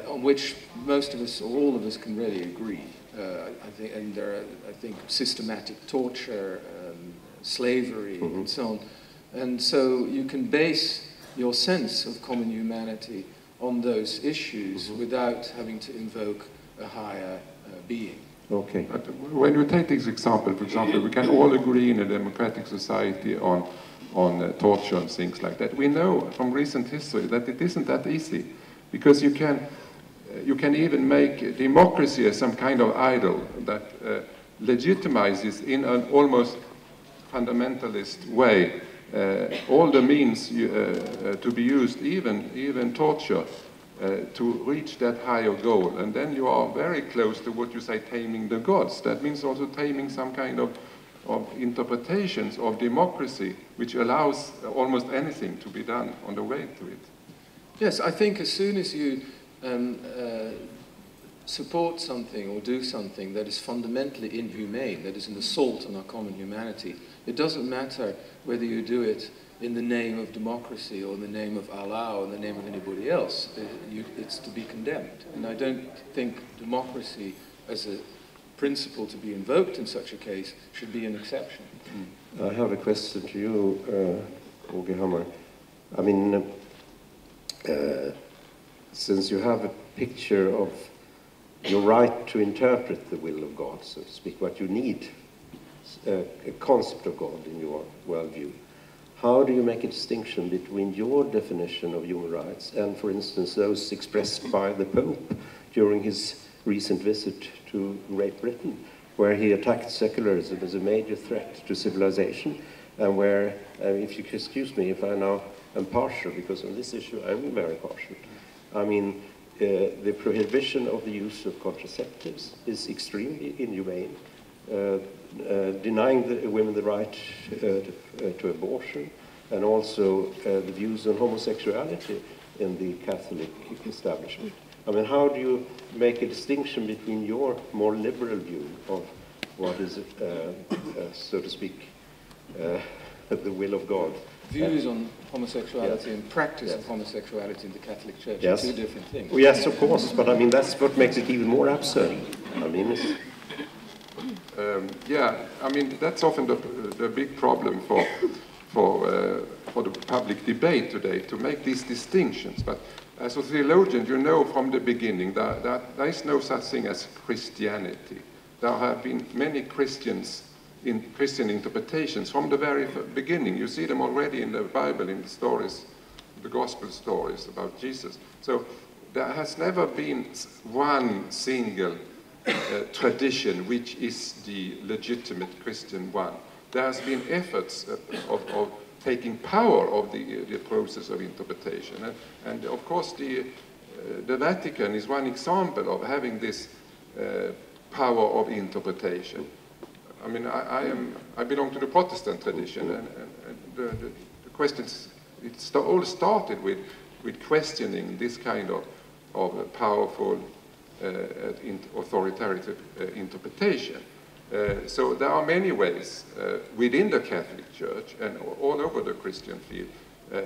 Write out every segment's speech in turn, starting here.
on which most of us, or all of us, can really agree. I think, and there are, I think, systematic torture, slavery, and so on. And so you can base your sense of common humanity on those issues without having to invoke a higher being. Okay. But when you take this example, for example, we can all agree in a democratic society on torture and things like that. We know from recent history that it isn't that easy, because you can even make democracy as some kind of idol that legitimizes in an almost fundamentalist way all the means to be used, even torture, to reach that higher goal. And then you are very close to what you say, taming the gods. That means also taming some kind of interpretations of democracy, which allows almost anything to be done on the way to it. Yes, I think as soon as you support something or do something that is fundamentally inhumane, that is an assault on our common humanity, it doesn't matter whether you do it in the name of democracy or in the name of Allah or in the name of anybody else. It's to be condemned. And I don't think democracy as a principle to be invoked in such a case should be an exception. I have a question to you, KG Hammar. I mean, since you have a picture of your right to interpret the will of God, so to speak, what you need, a concept of God in your worldview, how do you make a distinction between your definition of human rights and, for instance, those expressed by the Pope during his recent visit to Great Britain, where he attacked secularism as a major threat to civilization, and where, if you excuse me if I now am partial, because on this issue I'm very partial, I mean, the prohibition of the use of contraceptives is extremely inhumane, denying the women the right to abortion, and also the views on homosexuality in the Catholic establishment. I mean, how do you make a distinction between your more liberal view of what is, so to speak, the will of God? Views on homosexuality and practice of homosexuality in the Catholic Church are two different things. Well, yes, of course, but I mean, that's what makes it even more absurd. I mean, yeah, I mean, that's often the big problem for the public debate today, to make these distinctions. But as a theologian, you know from the beginning that there is no such thing as Christianity. There have been many Christian interpretations from the very beginning. You see them already in the Bible, in the stories, the gospel stories about Jesus. So there has never been one single tradition which is the legitimate Christian one. There has been efforts of taking power of the process of interpretation. And of course the Vatican is one example of having this power of interpretation. I mean, I belong to the Protestant tradition, and the questions, it all started with questioning this kind of powerful authoritative interpretation. So there are many ways within the Catholic Church and all over the Christian field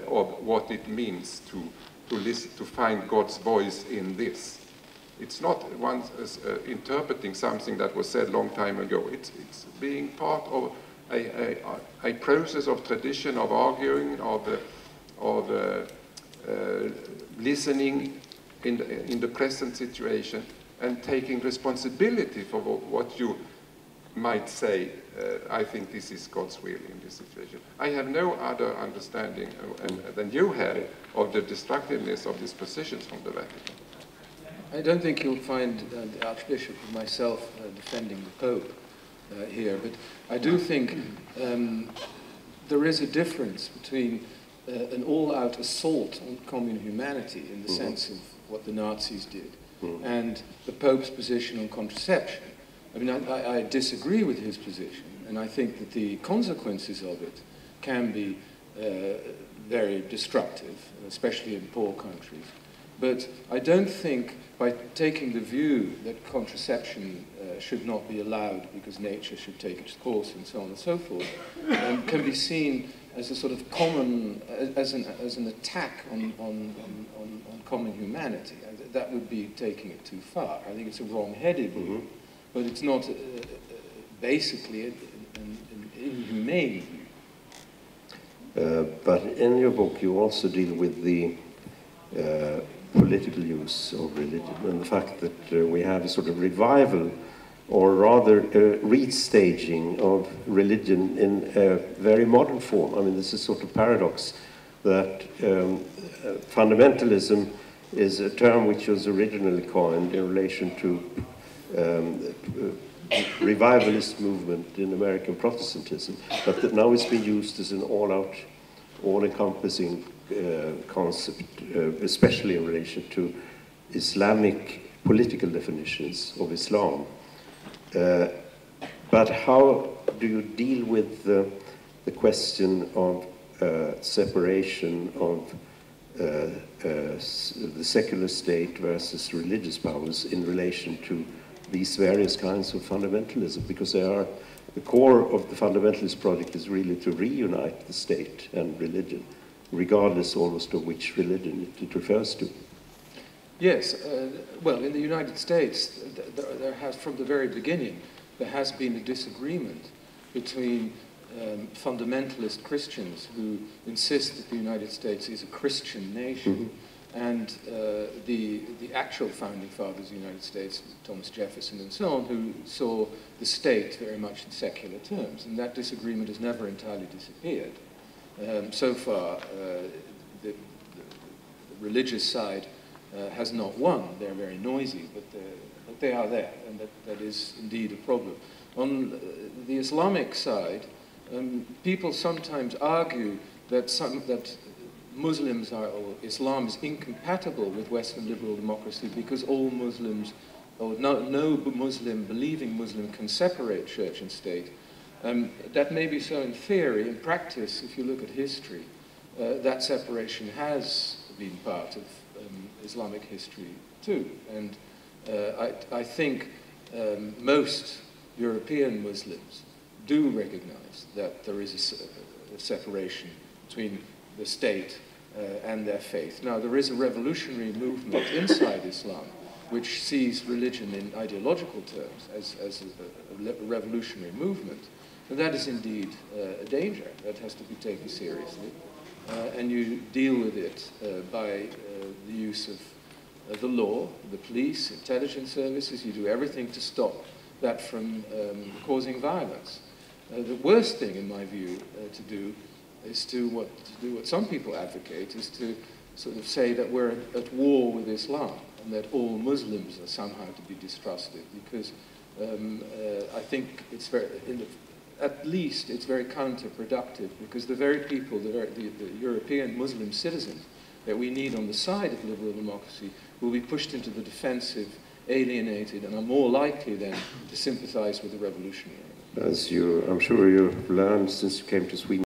of what it means to listen, to find God's voice in this. It's not one interpreting something that was said a long time ago. It's being part of a process of tradition, of arguing, of listening in the present situation, and taking responsibility for what you might say. I think this is God's will in this situation. I have no other understanding than you have of the destructiveness of these positions from the Vatican. I don't think you'll find the Archbishop and myself defending the Pope here, but I do think there is a difference between an all-out assault on common humanity in the sense of what the Nazis did and the Pope's position on contraception. I mean, I disagree with his position, and I think that the consequences of it can be very destructive, especially in poor countries. But I don't think by taking the view that contraception should not be allowed because nature should take its course and so on and so forth, can be seen as a sort of common, as an attack on common humanity. That would be taking it too far. I think it's a wrong-headed view, but it's not basically an inhumane view. But in your book, you also deal with the political use of religion and the fact that we have a sort of revival, or rather restaging of religion in a very modern form. I mean, this is sort of paradox that fundamentalism is a term which was originally coined in relation to revivalist movement in American Protestantism, but that now it's been used as an all-out, all-encompassing concept, especially in relation to Islamic political definitions of Islam. But how do you deal with the question of separation of the secular state versus religious powers in relation to these various kinds of fundamentalism? Because they are, the core of the fundamentalist project is really to reunite the state and religion, regardless almost of which religion it refers to. Yes, well, in the United States, there has, from the very beginning, there has been a disagreement between fundamentalist Christians who insist that the United States is a Christian nation, and the actual founding fathers of the United States, Thomas Jefferson and so on, who saw the state very much in secular terms. And that disagreement has never entirely disappeared. So far, the religious side has not won. They're very noisy, but they are there, and that is indeed a problem. On the Islamic side, people sometimes argue that Muslims are, or Islam is incompatible with Western liberal democracy because all Muslims, or no Muslim, believing Muslim, can separate church and state. That may be so in theory. In practice, if you look at history, that separation has been part of Islamic history too. And I think most European Muslims do recognize that there is a separation between the state and their faith. Now, there is a revolutionary movement inside Islam which sees religion in ideological terms as a revolutionary movement. And that is indeed a danger that has to be taken seriously. And you deal with it by the use of the law, the police, intelligence services. You do everything to stop that from causing violence. The worst thing, in my view, to do is to do what some people advocate, is to sort of say that we're at war with Islam and that all Muslims are somehow to be distrusted, because I think it's very, at least it's very counterproductive, because the very people, the European Muslim citizens that we need on the side of liberal democracy will be pushed into the defensive, alienated, and are more likely then to sympathize with the revolutionary. As I'm sure you've learned since you came to Sweden,